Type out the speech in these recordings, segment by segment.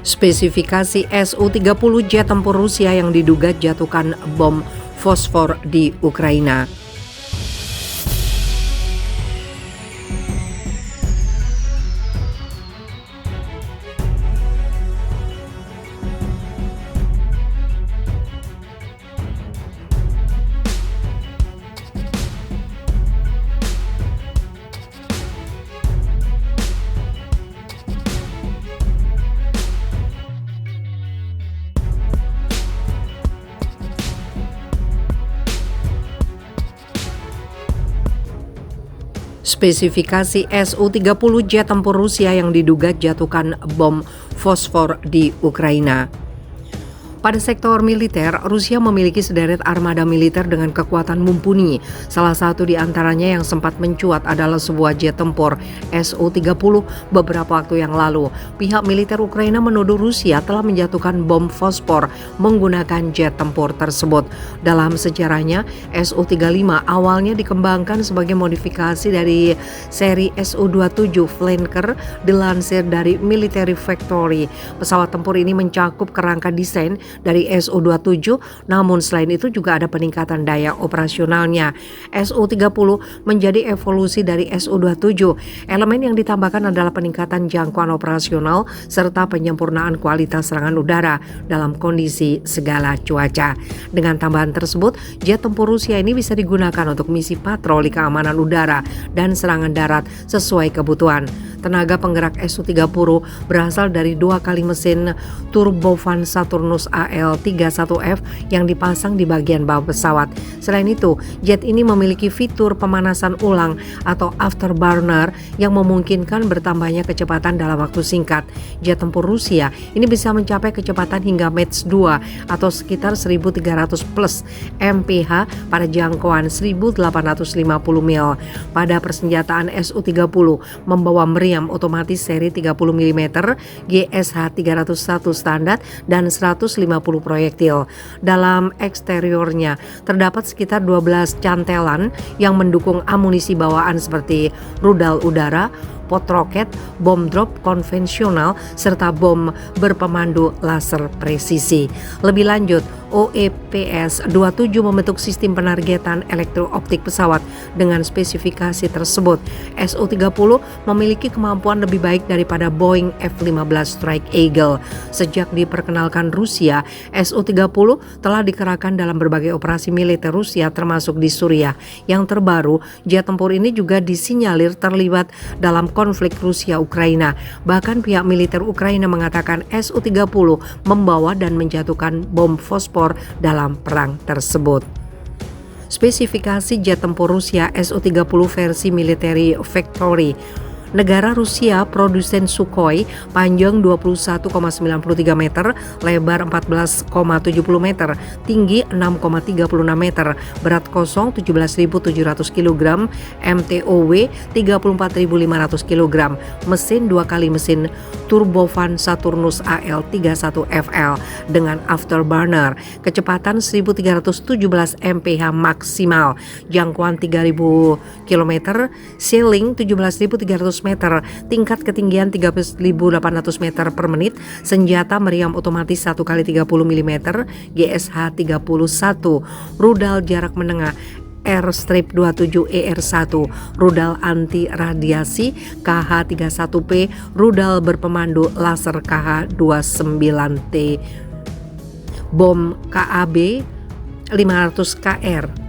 Spesifikasi Su-30 jet tempur Rusia yang diduga jatuhkan bom fosfor di Ukraina. Spesifikasi Su-30 jet tempur Rusia yang diduga jatuhkan bom fosfor di Ukraina. Pada sektor militer, Rusia memiliki sederet armada militer dengan kekuatan mumpuni. Salah satu di antaranya yang sempat mencuat adalah sebuah jet tempur Su-30 beberapa waktu yang lalu. Pihak militer Ukraina menuduh Rusia telah menjatuhkan bom fosfor menggunakan jet tempur tersebut. Dalam sejarahnya, Su-35 awalnya dikembangkan sebagai modifikasi dari seri Su-27 Flanker dilansir dari Military Factory. Pesawat tempur ini mencakup kerangka desain dari Su-27, namun selain itu juga ada peningkatan daya operasionalnya. Su-30 menjadi evolusi dari Su-27. Elemen yang ditambahkan adalah peningkatan jangkauan operasional serta penyempurnaan kualitas serangan udara dalam kondisi segala cuaca. Dengan tambahan tersebut, jet tempur Rusia ini bisa digunakan untuk misi patroli keamanan udara dan serangan darat sesuai kebutuhan. Tenaga penggerak Su-30 berasal dari 2 kali mesin turbofan Saturnus AL-31F yang dipasang di bagian bawah pesawat. Selain itu, jet ini memiliki fitur pemanasan ulang atau afterburner yang memungkinkan bertambahnya kecepatan dalam waktu singkat. Jet tempur Rusia ini bisa mencapai kecepatan hingga Mach 2 atau sekitar 1300 plus mph pada jangkauan 1850 mil. Pada persenjataan Su-30 membawa meriam otomatis seri 30 mm, GSH-301 standar dan 150 proyektil. Dalam eksteriornya terdapat sekitar 12 cantelan yang mendukung amunisi bawaan seperti rudal udara, pot roket, bom drop konvensional, serta bom berpemandu laser presisi. Lebih lanjut, OEPS-27 membentuk sistem penargetan elektro-optik pesawat dengan spesifikasi tersebut. Su-30 memiliki kemampuan lebih baik daripada Boeing F-15 Strike Eagle. Sejak diperkenalkan Rusia, Su-30 telah dikerahkan dalam berbagai operasi militer Rusia termasuk di Suriah. Yang terbaru, jet tempur ini juga disinyalir terlibat dalam konflik Rusia-Ukraina. Bahkan pihak militer Ukraina mengatakan Su-30 membawa dan menjatuhkan bom fosfor dalam perang tersebut. Spesifikasi jet tempur Rusia Su-30 versi Military Factory. Negara Rusia produsen Sukhoi, panjang 21,93 meter, lebar 14,70 meter, tinggi 6,36 meter, berat kosong 17.700 kg, MTOW 34.500 kg, mesin 2 kali mesin turbofan Saturnus AL-31FL dengan afterburner, kecepatan 1.317 mph maksimal, jangkauan 3.000 km, ceiling 17.300 meter, tingkat ketinggian 13.800 meter per menit, senjata meriam otomatis 1 kali 30 mm, GSH-31, rudal jarak menengah R-27ER1, rudal anti radiasi KH-31P, rudal berpemandu laser KH-29T, bom KAB 500KR.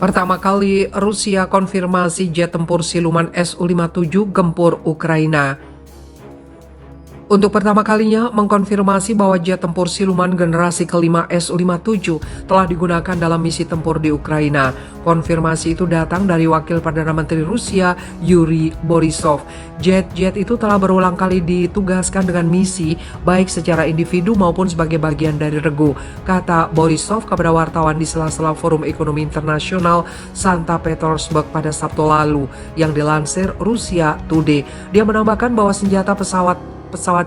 Pertama kali Rusia konfirmasi jet tempur siluman Su-57 gempur Ukraina. untuk pertama kalinya mengkonfirmasi bahwa jet tempur siluman generasi kelima Su-57 telah digunakan dalam misi tempur di Ukraina. Konfirmasi itu datang dari Wakil Perdana Menteri Rusia, Yuri Borisov. Jet-jet itu telah berulang kali ditugaskan dengan misi, baik secara individu maupun sebagai bagian dari regu, kata Borisov kepada wartawan di sela-sela Forum Ekonomi Internasional Santa Petersburg pada Sabtu lalu, yang dilansir Russia Today. Dia menambahkan bahwa senjata pesawat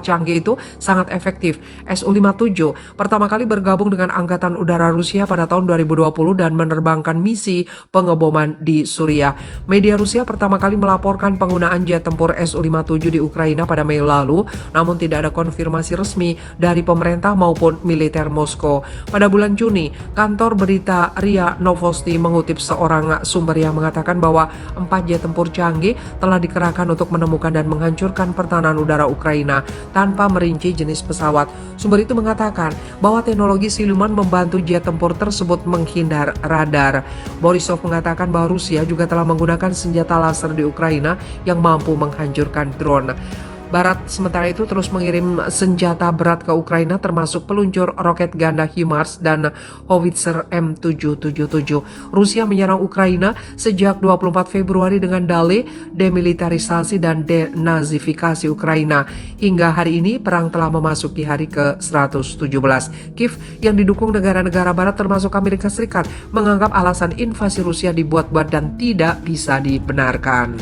canggih itu sangat efektif. Su-57 pertama kali bergabung dengan Angkatan Udara Rusia pada tahun 2020 dan menerbangkan misi pengeboman di Suriah. Media Rusia pertama kali melaporkan penggunaan jet tempur Su-57 di Ukraina pada Mei lalu, namun tidak ada konfirmasi resmi dari pemerintah maupun militer Moskow. Pada bulan Juni, kantor berita RIA Novosti mengutip seorang sumber yang mengatakan bahwa 4 jet tempur canggih telah dikerahkan untuk menemukan dan menghancurkan pertahanan udara Ukraina tanpa merinci jenis pesawat. Sumber itu mengatakan bahwa teknologi siluman membantu jet tempur tersebut menghindar radar. Borisov mengatakan bahwa Rusia juga telah menggunakan senjata laser di Ukraina yang mampu menghancurkan drone. Barat sementara itu terus mengirim senjata berat ke Ukraina termasuk peluncur roket ganda HIMARS dan howitzer M777. Rusia menyerang Ukraina sejak 24 Februari dengan dalih demilitarisasi dan denazifikasi Ukraina. Hingga hari ini perang telah memasuki hari ke-117. Kiev yang didukung negara-negara barat termasuk Amerika Serikat menganggap alasan invasi Rusia dibuat-buat dan tidak bisa dibenarkan.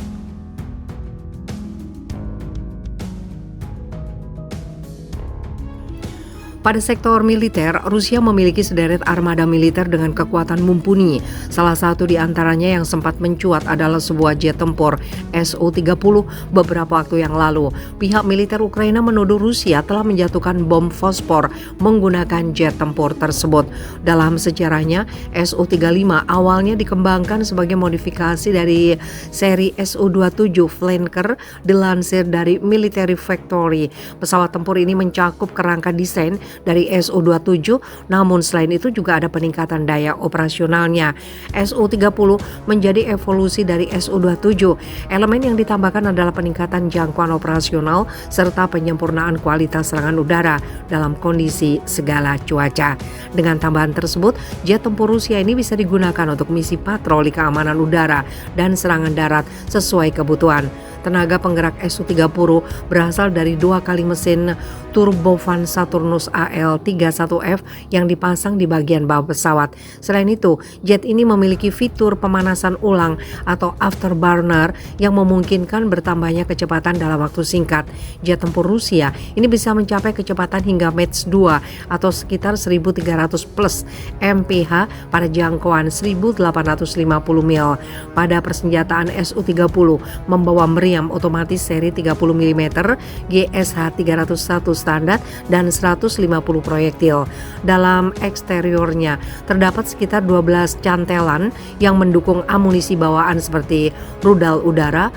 Pada sektor militer, Rusia memiliki sederet armada militer dengan kekuatan mumpuni. Salah satu di antaranya yang sempat mencuat adalah sebuah jet tempur Su-30 beberapa waktu yang lalu. Pihak militer Ukraina menuduh Rusia telah menjatuhkan bom fosfor menggunakan jet tempur tersebut. Dalam sejarahnya, Su-35 awalnya dikembangkan sebagai modifikasi dari seri Su-27 Flanker dilansir dari Military Factory. Pesawat tempur ini mencakup kerangka desain dari Su-27, namun selain itu juga ada peningkatan daya operasionalnya. Su-30 menjadi evolusi dari Su-27. Elemen yang ditambahkan adalah peningkatan jangkauan operasional serta penyempurnaan kualitas serangan udara dalam kondisi segala cuaca. Dengan tambahan tersebut, jet tempur Rusia ini bisa digunakan untuk misi patroli keamanan udara dan serangan darat sesuai kebutuhan. Tenaga penggerak Su-30 berasal dari 2 kali mesin turbofan Saturnus AL-31F yang dipasang di bagian bawah pesawat. Selain itu, jet ini memiliki fitur pemanasan ulang atau afterburner yang memungkinkan bertambahnya kecepatan dalam waktu singkat. Jet tempur Rusia ini bisa mencapai kecepatan hingga Mach 2 atau sekitar 1300 plus mph pada jangkauan 1850 mil. Pada persenjataan Su-30 membawa meriam otomatis seri 30 mm, GSH-301 standar dan 150 proyektil. Dalam eksteriornya terdapat sekitar 12 cantelan yang mendukung amunisi bawaan seperti rudal udara,